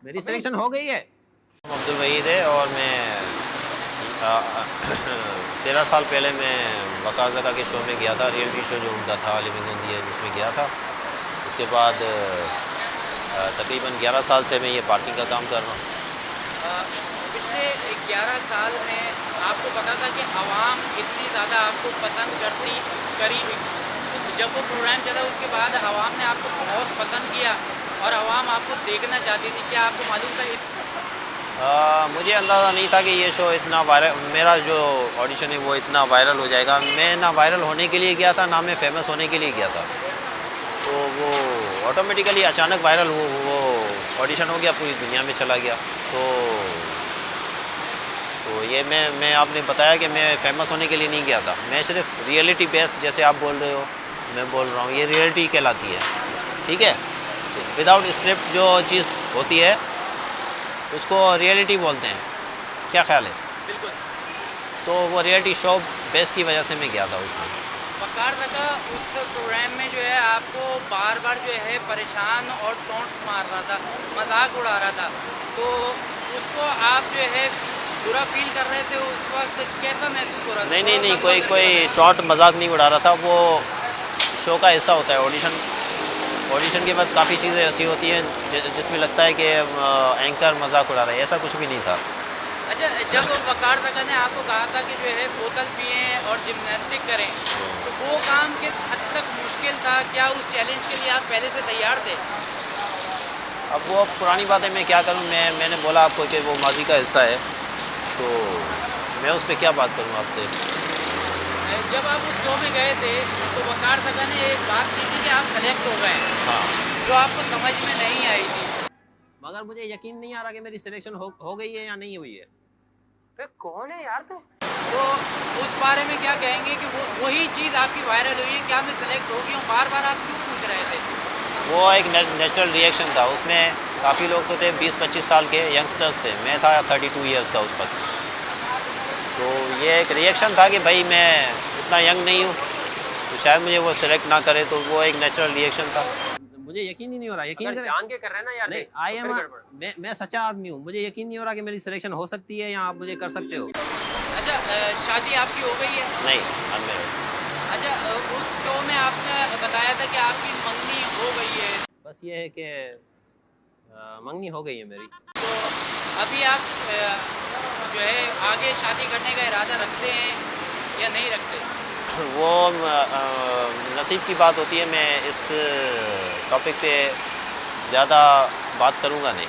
मेरी सिलेक्शन हो गई है। अब्दुल वहीद है और मैं 13 साल पहले मैं वकार ज़का के शो में गया था, रियलिटी शो जो उनका था लिविंग ऑन दी एज, उसमें गया था। उसके बाद तकरीबन 11 साल से मैं ये पार्किंग का काम कर रहा हूँ। पिछले 11 साल में आपको पता था कि आवाम इतनी ज़्यादा आपको पसंद करी जब वो प्रोग्राम चला उसके बाद आवाम ने आपको बहुत पसंद किया और आवाम आपको देखना चाहती थी, क्या आपको मालूम था? मुझे अंदाज़ा नहीं था कि ये शो इतना वायरल, मेरा जो ऑडिशन है वो इतना वायरल हो जाएगा। मैं ना वायरल होने के लिए गया था, ना मैं फेमस होने के लिए गया था। तो वो ऑटोमेटिकली अचानक वायरल वो ऑडिशन हो गया, पूरी दुनिया में चला गया। तो ये मैं आपने बताया कि मैं फेमस होने के लिए नहीं गया था। मैं सिर्फ रियलिटी बेस्ड, जैसे आप बोल रहे हो मैं बोल रहा हूँ, ये रियलिटी कहलाती है, ठीक है। विदाउट स्क्रिप्ट जो चीज़ होती है उसको रियलिटी बोलते हैं। क्या ख्याल है? बिल्कुल। तो वो रियलिटी शो बेस की वजह से मैं गया था उसमें। वकार ज़का उस प्रोग्राम में जो है आपको बार बार जो है परेशान और टोंट मार रहा था, मजाक उड़ा रहा था, तो उसको आप जो है बुरा फील कर रहे थे उस वक्त, कैसा महसूस हो रहा था? नहीं, कोई टॉट मजाक नहीं उड़ा रहा था। वो शो का हिस्सा होता है। ऑडिशन के बाद काफ़ी चीज़ें ऐसी होती हैं जिसमें लगता है कि एंकर मजाक उड़ा रहा है, ऐसा कुछ भी नहीं था। अच्छा, जब वकार ज़का ने आपको कहा था कि जो है बोतल पिएं और जिम्नास्टिक करें, तो वो काम किस हद तक मुश्किल था? क्या उस चैलेंज के लिए आप पहले से तैयार थे? अब वो पुरानी बातें मैं क्या करूं, मैंने बोला आपको कि वो माजी का हिस्सा है, तो मैं उस पर क्या बात करूं आपसे। जब आप उस शो में गए थे तो वकार ज़का ने एक बात की थी कि आप सेलेक्ट हो गए हैं, हाँ, जो आपको समझ में नहीं आई थी। मगर मुझे यकीन नहीं आ रहा कि मेरी सिलेक्शन हो गई है या नहीं हुई है। वे कौन है यार तुम? तो उस बारे में क्या कहेंगे कि वही चीज़ आपकी वायरल हुई है, क्या मैं सेलेक्ट हो गई हूँ? बार बार आप क्यों पूछ रहे थे? वो एक नेचुरल रिएक्शन था। उसमें काफ़ी लोग तो थे, 20-25 साल के यंगस्टर्स थे, मैं था 32 ईयर्स का उस वक्त। तो ये एक रिएक्शन था कि भाई मैं इतना यंग नहीं हूँ, तो शायद मुझे वो सिलेक्ट ना करे, तो वो एक नेचुरल रिएक्शन था। मुझे यकीन ही नहीं हो रहा। यकीन अगर जान के कर रहे हैं ना यार, नहीं, आई एम मैं सच्चा आदमी हूँ। मुझे यकीन नहीं हो रहा कि मेरी सिलेक्शन हो सकती है या आप मुझे कर सकते हो। अच्छा, शादी आपकी हो गई है? नहीं, अनमेरिड। अच्छा, उस शो में आपने बताया था कि आपकी मंगनी हो गई है, बस ये है कि मंगनी हो गई है मेरी। तो अभी आप जो है आगे शादी करने का इरादा रखते हैं या नहीं रखते? वो नसीब की बात होती है। मैं इस टॉपिक पे ज़्यादा बात करूँगा नहीं,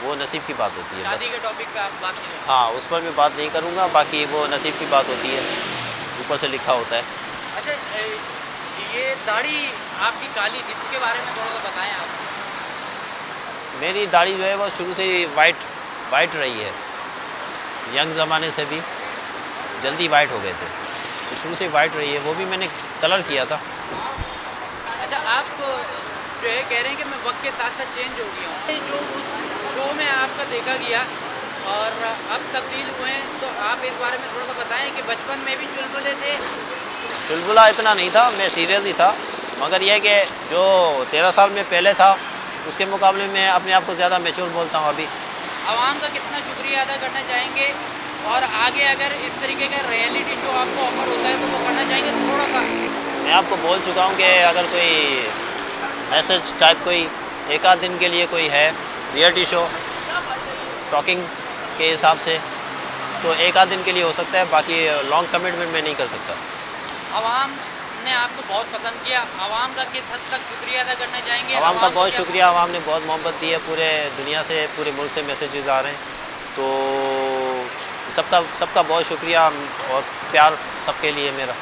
वो नसीब की बात होती है शादी बस। के टॉपिक पे आप बात नहीं करते? हाँ, उस पर मैं बात नहीं करूँगा, बाकी वो नसीब की बात होती है, ऊपर से लिखा होता है। अच्छा, ये दाढ़ी आपकी काली थी, इसके बारे में थोड़ा सा बताएं आप। मेरी दाढ़ी जो है वो शुरू से ही वाइट रही है। यंग ज़माने से भी जल्दी वाइट हो गए थे, तो शुरू से वाइट रही है। वो भी मैंने कलर किया था। अच्छा, आप जो है कह रहे हैं कि मैं वक्त के साथ साथ चेंज हो गया हूँ, जो उस शो में आपका देखा गया और अब तब्दील हुए हैं, तो आप इस बारे में थोड़ा सा बताएं कि बचपन में भी चुलबुले थे? चुलबुला इतना नहीं था, मैं सीरियस ही था, मगर यह कि जो 13 साल में पहले था उसके मुकाबले में अपने आप को ज़्यादा मैच्योर बोलता हूँ अभी। आवाम का कितना शुक्रिया अदा करना चाहेंगे और आगे अगर इस तरीके का रियलिटी शो आपको ऑफर होता है तो वो करना चाहेंगे? थोड़ा सा मैं आपको बोल चुका हूँ कि अगर कोई मैसेज टाइप कोई एक आध दिन के लिए कोई है रियलिटी शो टॉकिंग के हिसाब से, तो एक आध दिन के लिए हो सकता है, बाकी लॉन्ग कमिटमेंट में नहीं कर सकता। आवाम ने आपको बहुत पसंद किया, आवाम का किस हद तक शुक्रिया अदा करना चाहेंगे? आवाम का बहुत क्या- शुक्रिया। आवाम ने बहुत मोहब्बत दी है, पूरे दुनिया से, पूरे मुल्क से मैसेजेस आ रहे हैं, तो सबका बहुत शुक्रिया और प्यार सबके लिए मेरा।